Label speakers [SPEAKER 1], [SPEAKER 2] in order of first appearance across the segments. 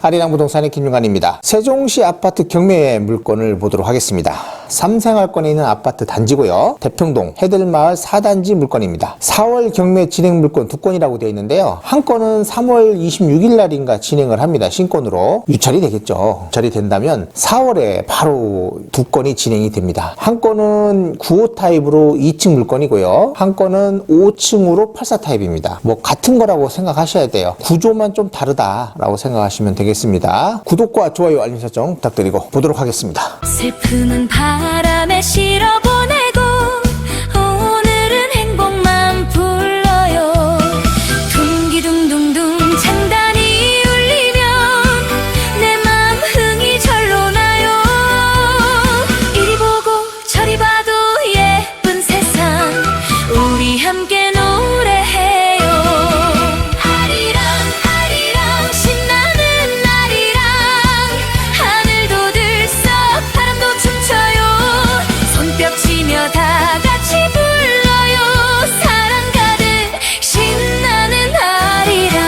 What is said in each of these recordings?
[SPEAKER 1] 아리랑 부동산의 김윤관입니다. 세종시 아파트 경매 물건을 보도록 하겠습니다. 삼생활권에 있는 아파트 단지고요. 대평동 해들마을 4단지 물건입니다. 4월 경매 진행 물건 2건이라고 되어 있는데요. 한 건은 3월 26일 날인가 진행을 합니다. 신건으로. 유찰이 되겠죠. 유찰이 된다면 4월에 바로 2건이 진행이 됩니다. 한 건은 9호 타입으로 2층 물건이고요. 한 건은 5층으로 84 타입입니다. 뭐 같은 거라고 생각하셔야 돼요. 구조만 좀 다르다라고 생각하시면 되겠습니다. 구독과 좋아요, 알림 설정 부탁드리고 보도록 하겠습니다.
[SPEAKER 2] 슬픔은 바람에 실어보내고 오늘은 행복만 불러요. 둥기둥둥둥 장단이 울리면 내 맘 흥이 절로 나요. 이리 보고 저리 봐도 예쁜 세상 우리 함께 노래해요. 아리랑 아리랑 신나는 아리랑 하늘도 들썩 바람도 춤춰요. 손뼉 치며 다 같이 불러요. 사랑 가득 신나는 아리랑.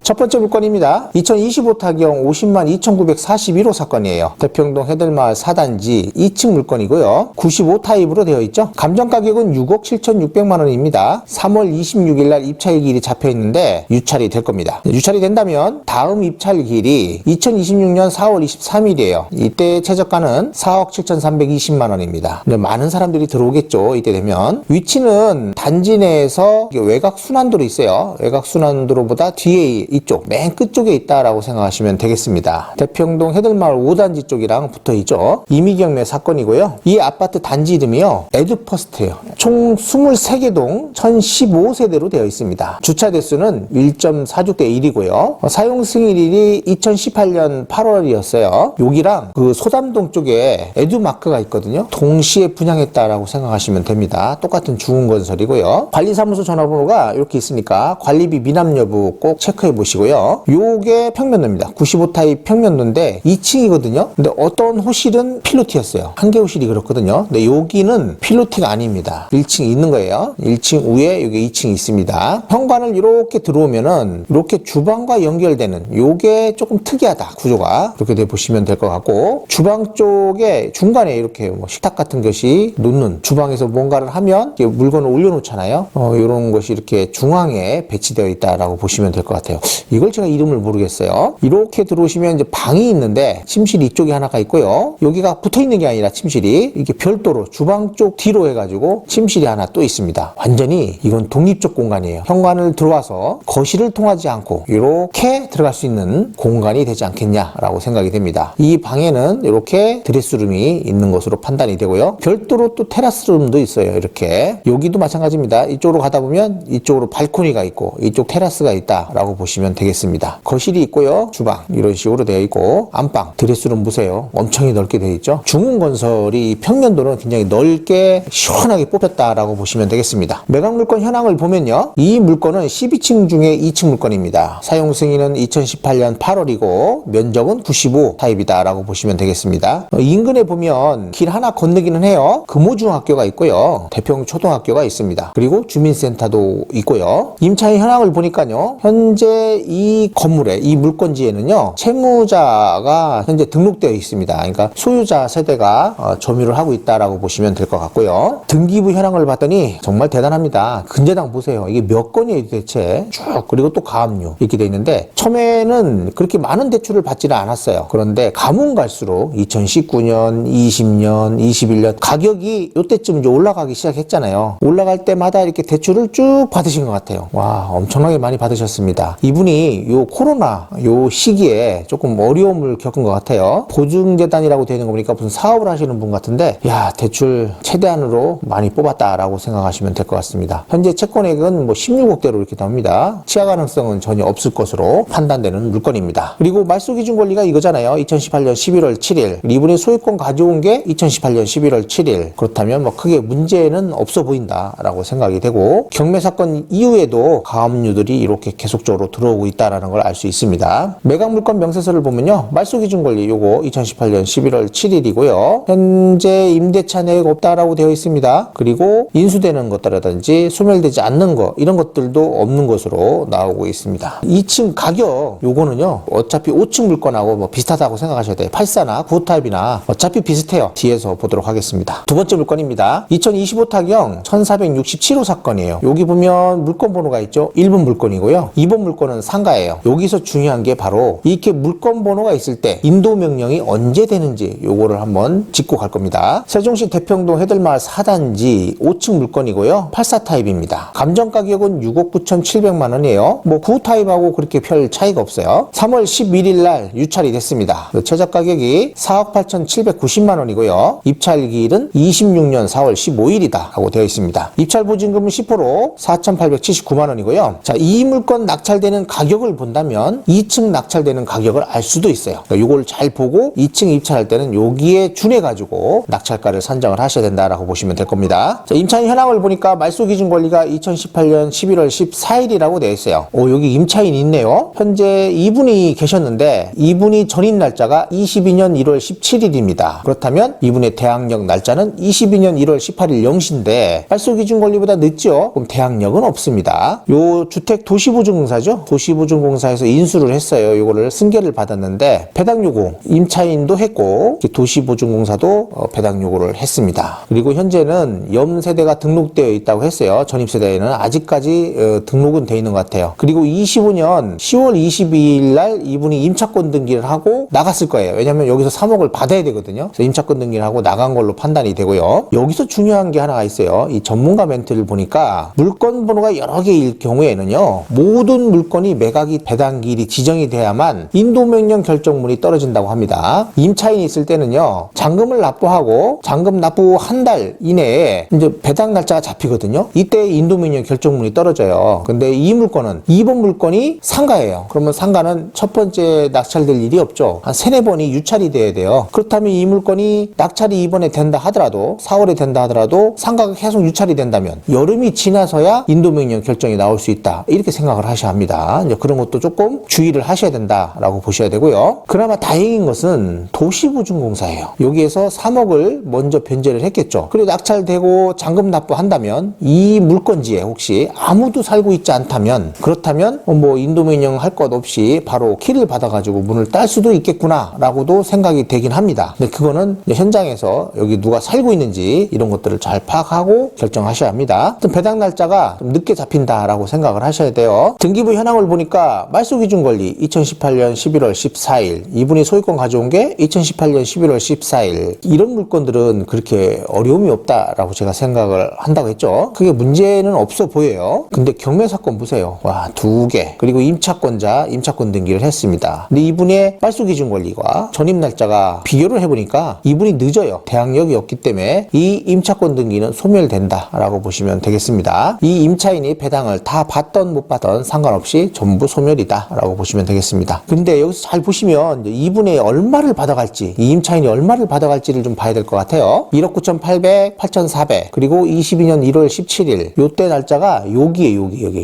[SPEAKER 1] 첫 번째 물건입니다. 2025 타경 50만 2,941호 사건이에요. 대평동 해들마을 4단지 2층 물건이고요. 95 타입으로 되어 있죠. 감정 가격은 6억 7,600만 원입니다. 3월 26일 날 입찰일이 잡혀 있는데 유찰이 될 겁니다. 유찰이 된다면 다음 입찰일이 2026년 4월 23일이에요. 이때 최저가는 4억 7,320만 원입니다. 많은 사람들이 들어오겠죠. 이때 되면. 위치는 단지 내에서 외곽 순환도로 있어요. 외곽 순환도로보다 뒤에 이쪽 맨 끝쪽에 있다라고 생각하시면 되겠습니다. 대평동 해들마을 5단지 쪽이랑 붙어있죠. 임의경매 사건이고요. 이 아파트 단지 이름이요 에듀퍼스트예요. 총 23개 동 1015세대로 되어 있습니다. 주차 대수는 1.46대 1이고요. 사용 승인일이 2018년 8월이었어요. 여기랑 그 소담동 쪽에 에듀마크가 있거든요. 동시에 분양했다라고 생각하시면 됩니다. 똑같은 중흥건설이고요. 관리사무소 전화번호가 이렇게 있으니까 관리비 미납 여부 꼭 체크해 보시고요. 요게 평면도입니다. 95 타입 평면도인데 2층이거든요. 근데 어떤 호실은 필로티였어요. 한 개 호실이 그렇거든요. 근데 여기는 필로티가 아닙니다. 1층이 있는 거예요. 1층 위에 여기 2층이 있습니다. 현관을 이렇게 들어오면은 이렇게 주방과 연결되는 요게 조금 특이하다. 구조가. 그렇게 돼 보시면 될 것 같고 주방 쪽에 중간에 이렇게 뭐 식탁 같은 것이 놓는 주방에서 뭔가를 하면 물건을 올려놓잖아요. 이런 것이 이렇게 중앙에 배치되어 있다라고 보시면 될 것 같아요. 이걸 제가 이름을 모르겠어요. 이렇게 들어오시면 이제 방이 있는데 침실 이쪽에 하나가 있고요. 여기가 붙어 있는 게 아니라 침실이 이렇게 별도로 주방 쪽 뒤로 해가지고 침실이 하나 또 있습니다. 완전히 이건 독립적 공간이에요. 현관을 들어와서 거실을 통하지 않고 이렇게 들어갈 수 있는 공간이 되지 않겠냐라고 생각이 됩니다. 이 방에는 이렇게 드레스룸이 있는 것으로 판단이 되고요. 별도로 또 테라스룸도 있어요. 이렇게 여기도 마찬가지입니다. 이쪽으로 가다 보면 이쪽으로 발코니가 있고 이쪽 테라스가 있다라고 보시면 되겠습니다. 거실이 있고요. 주방 이런 식으로 되어 있고 안방 드레스룸 보세요. 엄청 넓게 되어 있죠. 중흥건설이 평면도는 굉장히 넓게 시원하게 뽑혔다라고 보시면 되겠습니다. 매각 물건 현황을 보면요. 이 물건은 12층 중에 2층 물건입니다. 사용 승인은 2018년 8월이고 면적은 95 타입이다라고 보시면 되겠습니다. 인근에 보면 길 하나 건너기는 해요. 금호중학교가 있고요. 대평 초등학교가 있습니다. 그리고 주민센터도 있고요. 임차인 현황을 보니까요. 현재 이 건물에 이 물건지에는요. 채무자가 현재 등록되어 있습니다. 그러니까 소유자 세대가 점유를 하고 있다라고 보시면 될 것 같고요. 등기부 현황을 봤더니 정말 대단합니다. 근저당 보세요. 이게 몇 건이에요 대체 쭉. 그리고 또 가압류 이렇게 돼 있는데 처음에는 그렇게 많은 대출을 받지는 않았어요. 그런데 가문 갈수록 2019년, 20년, 21년 가격이 이때쯤 이제 올라가기 시작했잖아요. 올라갈 때마다 이렇게 대출을 쭉 받으신 것 같아요. 와, 엄청나게 많이 받으셨습니다. 이분이 요 코로나 요 시기에 조금 어려움을 겪은 것 같아요. 보증재단이라고 되어 있는 거 보니까 무슨 사업을 하시는 분 같은데 야, 대출 최대한으로 많이 뽑았다라고 생각하시면 될 것 같습니다. 현재 채권액은 뭐 16억대로 이렇게 나옵니다. 치하 가능성은 전혀 없을 것으로 판단되는 물건입니다. 그리고 말소기준 권리가 이거잖아요. 2018년 11월 7일 이분이 소유권 가져온 게 2018년 11월 7일 그렇다면 뭐 크게 문제는 없어 보인다라고 생각이 되고 경매 사건 이후에도 가압류들이 이렇게 계속적으로 들어오고 들어오고 있다라는 걸 알 수 있습니다. 매각 물건 명세서를 보면요. 말소 기준 권리 요거 2018년 11월 7일이고요. 현재 임대차 내역 없다라고 되어 있습니다. 그리고 인수되는 것들이라든지 소멸되지 않는 거 이런 것들도 없는 것으로 나오고 있습니다. 2층 가격 요거는요. 어차피 5층 물건하고 뭐 비슷하다고 생각하셔야 돼요. 84나 9타입이나 어차피 비슷해요. 뒤에서 보도록 하겠습니다. 두 번째 물건입니다. 2025 타경 1467호 사건이에요. 여기 보면 물건 번호가 있죠. 1번 물건이고요. 2번 물건은 상가예요. 여기서 중요한 게 바로 이렇게 물건 번호가 있을 때 인도 명령이 언제 되는지 요거를 한번 짚고 갈 겁니다. 세종시 대평동 해들마을 4단지 5층 물건이고요. 84타입입니다. 감정 가격은 6억 9,700만 원이에요. 뭐 9타입하고 그렇게 별 차이가 없어요. 3월 11일 날 유찰이 됐습니다. 최저 가격이 4억 8,790만 원이고요. 입찰 기일은 26년 4월 15일이다 하고 되어 있습니다. 입찰 보증금은 10% 4,879만 원이고요. 자, 이 물건 낙찰되는 가격을 본다면 2층 낙찰되는 가격을 알 수도 있어요. 그러니까 이걸 잘 보고 2층 입찰할 때는 여기에 준해 가지고 낙찰가를 산정을 하셔야 된다라고 보시면 될 겁니다. 자, 임차인 현황을 보니까 말소 기준 권리가 2018년 11월 14일이라고 되어 있어요. 여기 임차인이 있네요. 현재 이분이 계셨는데 이분이 전입 날짜가 22년 1월 17일입니다. 그렇다면 이분의 대항력 날짜는 22년 1월 18일 0시인데 말소 기준 권리보다 늦죠? 그럼 대항력은 없습니다. 요 주택 도시보증공사죠? 도시보증공사에서 인수를 했어요. 요거를 승계를 받았는데 배당 요구 임차인도 했고 도시보증공사도 배당 요구를 했습니다. 그리고 현재는 염세대가 등록되어 있다고 했어요. 전입세대에는 아직까지 등록은 되어 있는 것 같아요. 그리고 25년 10월 22일 날 이분이 임차권 등기를 하고 나갔을 거예요. 왜냐하면 여기서 3억을 받아야 되거든요. 그래서 임차권 등기를 하고 나간 걸로 판단이 되고요. 여기서 중요한 게 하나가 있어요. 이 전문가 멘트를 보니까 물건 번호가 여러 개일 경우에는요. 모든 물건이 매각이 배당기일이 지정이 돼야만 인도명령 결정문이 떨어진다고 합니다. 임차인이 있을 때는요. 잔금을 납부하고 잔금 납부 한 달 이내에 이제 배당 날짜가 잡히거든요. 이때 인도명령 결정문이 떨어져요. 근데 이 물건은 2번 물건이 상가예요. 그러면 상가는 첫 번째 낙찰될 일이 없죠. 한 3-4번이 유찰이 돼야 돼요. 그렇다면 이 물건이 낙찰이 이번에 된다 하더라도 4월에 된다 하더라도 상가가 계속 유찰이 된다면 여름이 지나서야 인도명령 결정이 나올 수 있다. 이렇게 생각을 하셔야 합니다. 이제 그런 것도 조금 주의를 하셔야 된다라고 보셔야 되고요. 그나마 다행인 것은 도시보증공사예요. 여기에서 3억을 먼저 변제를 했겠죠. 그리고 낙찰되고 잔금 납부한다면 이 물건지에 혹시 아무도 살고 있지 않다면 그렇다면 뭐 인도명령 할 것 없이 바로 키를 받아가지고 문을 딸 수도 있겠구나 라고도 생각이 되긴 합니다. 근데 그거는 현장에서 여기 누가 살고 있는지 이런 것들을 잘 파악하고 결정하셔야 합니다. 배당 날짜가 좀 늦게 잡힌다라고 생각을 하셔야 돼요. 등기부 현황을 보니까 말소 기준 권리 2018년 11월 14일 이분이 소유권 가져온 게 2018년 11월 14일 이런 물건들은 그렇게 어려움이 없다라고 제가 생각을 한다고 했죠. 그게 문제는 없어 보여요. 근데 경매 사건 보세요. 와, 2개. 그리고 임차권자 임차권 등기를 했습니다. 근데 이분의 말소 기준 권리와 전입 날짜가 비교를 해보니까 이분이 늦어요. 대항력이 없기 때문에 이 임차권 등기는 소멸된다라고 보시면 되겠습니다. 이 임차인이 배당을 다 받던 못 받던 상관없이 전부 소멸이다라고 보시면 되겠습니다. 근데 여기서 잘 보시면 이분의 얼마를 받아갈지 이 임차인이 얼마를 받아갈지를 좀 봐야 될 것 같아요. 1억 9,800, 8,400 그리고 22년 1월 17일 요때 날짜가 여기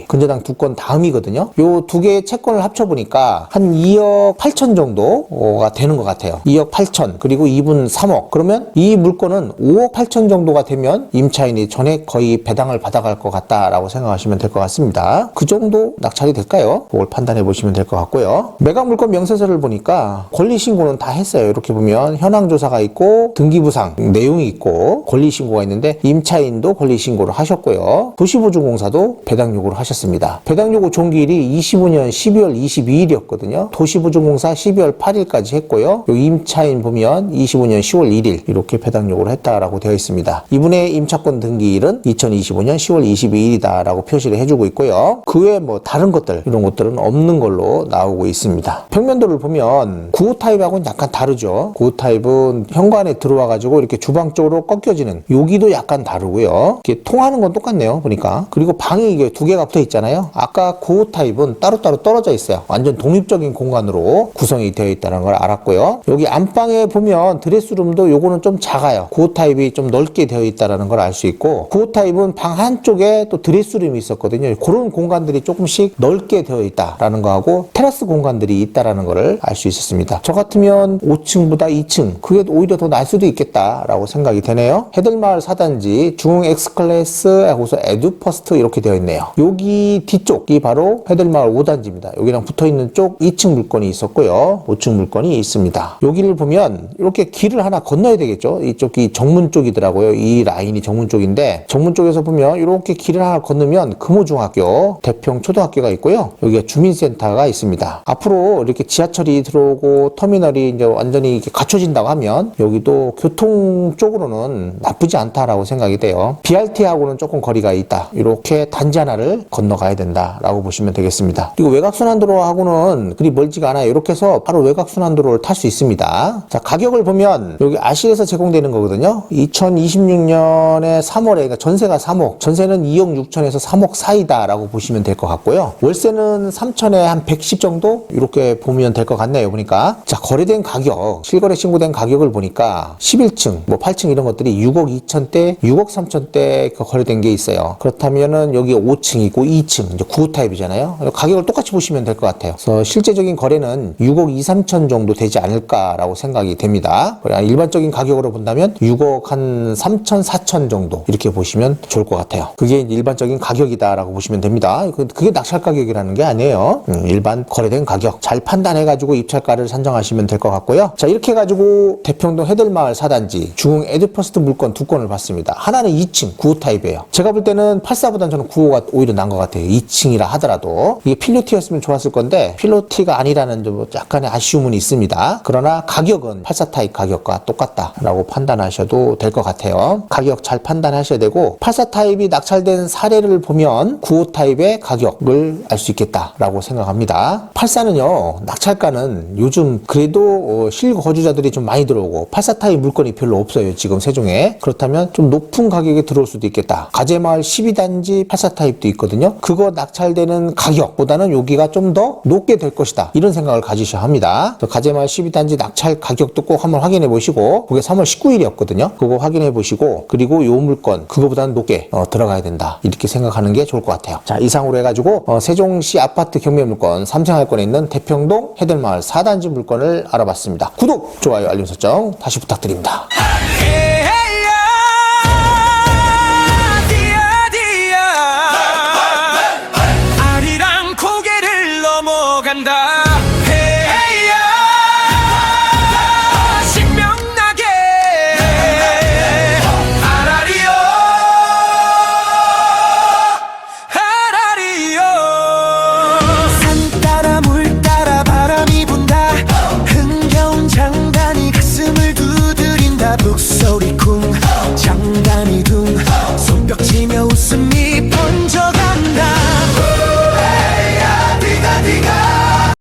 [SPEAKER 1] 근저당 2건 다음이거든요. 요 두 개의 채권을 합쳐보니까 한 2억 8천 정도가 되는 것 같아요. 2억 8천 그리고 이분 3억 그러면 이 물건은 5억 8천 정도가 되면 임차인이 전액 거의 배당을 받아갈 것 같다라고 생각하시면 될 것 같습니다. 그 정도 낙찰이 될까요? 그걸 판단해 보시면 될 것 같고요. 매각 물건 명세서를 보니까 권리신고는 다 했어요. 이렇게 보면 현황조사가 있고 등기부상 내용이 있고 권리신고가 있는데 임차인도 권리신고를 하셨고요. 도시보증공사도 배당 요구를 하셨습니다. 배당 요구 종기일이 25년 12월 22일이었거든요. 도시보증공사 12월 8일까지 했고요. 여기 임차인 보면 25년 10월 1일 이렇게 배당 요구를 했다라고 되어 있습니다. 이분의 임차권 등기일은 2025년 10월 22일이다라고 표시를 해주고 있고요. 그 외에 뭐 다른 것들 이런 것들은 없는 걸로 나오고 있습니다. 평면도를 보면 9호 타입하고는 약간 다르죠. 9호 타입은 현관에 들어와가지고 이렇게 주방 쪽으로 꺾여지는 여기도 약간 다르고요. 이렇게 통하는 건 똑같네요. 보니까. 그리고 방이 이게 2개가 붙어 있잖아요. 아까 9호 타입은 따로따로 떨어져 있어요. 완전 독립적인 공간으로 구성이 되어 있다는 걸 알았고요. 여기 안방에 보면 드레스룸도 요거는 좀 작아요. 9호 타입이 좀 넓게 되어 있다는 걸 알 수 있고 9호 타입은 방 한쪽에 또 드레스룸이 있었거든요. 그런 공간들이 조금씩 넓게 높게 되어 있다라는 거하고 테라스 공간들이 있다라는 거를 알 수 있었습니다. 저 같으면 5층보다 2층 그게 오히려 더 날 수도 있겠다라고 생각이 되네요. 해들마을 4단지 중흥 X클래스 하고서 에듀퍼스트 이렇게 되어 있네요. 여기 뒤쪽이 바로 해들마을 5단지입니다. 여기랑 붙어있는 쪽 2층 물건이 있었고요. 5층 물건이 있습니다. 여기를 보면 이렇게 길을 하나 건너야 되겠죠. 이쪽이 정문 쪽이더라고요. 이 라인이 정문 쪽인데 정문 쪽에서 보면 이렇게 길을 하나 건너면 금호중학교, 대평초등학교가 있고요. 여기가 주민센터가 있습니다. 앞으로 이렇게 지하철이 들어오고 터미널이 이제 완전히 이렇게 갖춰진다고 하면 여기도 교통 쪽으로는 나쁘지 않다라고 생각이 돼요. BRT하고는 조금 거리가 있다. 이렇게 단지 하나를 건너가야 된다라고 보시면 되겠습니다. 그리고 외곽순환도로하고는 그리 멀지가 않아요. 이렇게 해서 바로 외곽순환도로를 탈 수 있습니다. 자, 가격을 보면 여기 아실에서 제공되는 거거든요. 2026년에 3월에 그러니까 전세가 3억, 전세는 2억 6천에서 3억 사이다라고 보시면 될 것 같고요. 월세는 3천에 한 110 정도 이렇게 보면 될 것 같네요. 보니까 자, 거래된 가격, 실거래 신고된 가격을 보니까 11층, 뭐 8층 이런 것들이 6억 2천대, 6억 3천대 거래된 게 있어요. 그렇다면은 여기 5층이고 2층 이제 9호 타입이잖아요. 가격을 똑같이 보시면 될 것 같아요. 그래서 실제적인 거래는 6억 2, 3천 정도 되지 않을까라고 생각이 됩니다. 일반적인 가격으로 본다면 6억 한 3천, 4천 정도 이렇게 보시면 좋을 것 같아요. 그게 일반적인 가격이다라고 보시면 됩니다. 그게 낙찰 가격이라는 게 아니에요. 일반 거래된 가격 잘 판단해가지고 입찰가를 산정하시면 될 것 같고요. 자, 이렇게 해가지고 대평동 해들마을 4단지 중흥 에듀퍼스트 물건 두 건을 봤습니다. 하나는 2층 9호 타입이에요. 제가 볼 때는 84보다는 저는 9호가 오히려 난 것 같아요. 2층이라 하더라도 이게 필로티였으면 좋았을 건데 필로티가 아니라는 좀 약간의 아쉬움은 있습니다. 그러나 가격은 84 타입 가격과 똑같다라고 판단하셔도 될 것 같아요. 가격 잘 판단하셔야 되고 84 타입이 낙찰된 사례를 보면 95 타입의 가격을 알 수 있겠다라고 생각합니다. 84는요 낙찰가는 요즘 그래도 실거주자들이 좀 많이 들어오고 84 타입 물건이 별로 없어요. 지금 세종에. 그렇다면 좀 높은 가격에 들어올 수도 있겠다. 가재마을 12단지 84 타입도 있거든요. 그거 낙찰되는 가격보다는 여기가 좀 더 높게 될 것이다. 이런 생각을 가지셔야 합니다. 가재마을 12단지 낙찰 가격도 꼭 한번 확인해 보시고 그게 3월 19일이었거든요. 그거 확인해 보시고 그리고 요 물건 그거보다는 높게 들어가야 된다. 이렇게 생각하는 게 좋을 것 같아요. 자, 이상으로 해가지고 세종시 아파트 경매 물건 3생활권에 있는 대평동 해들마을 4단지 물건을 알아봤습니다. 구독, 좋아요, 알림 설정 다시 부탁드립니다.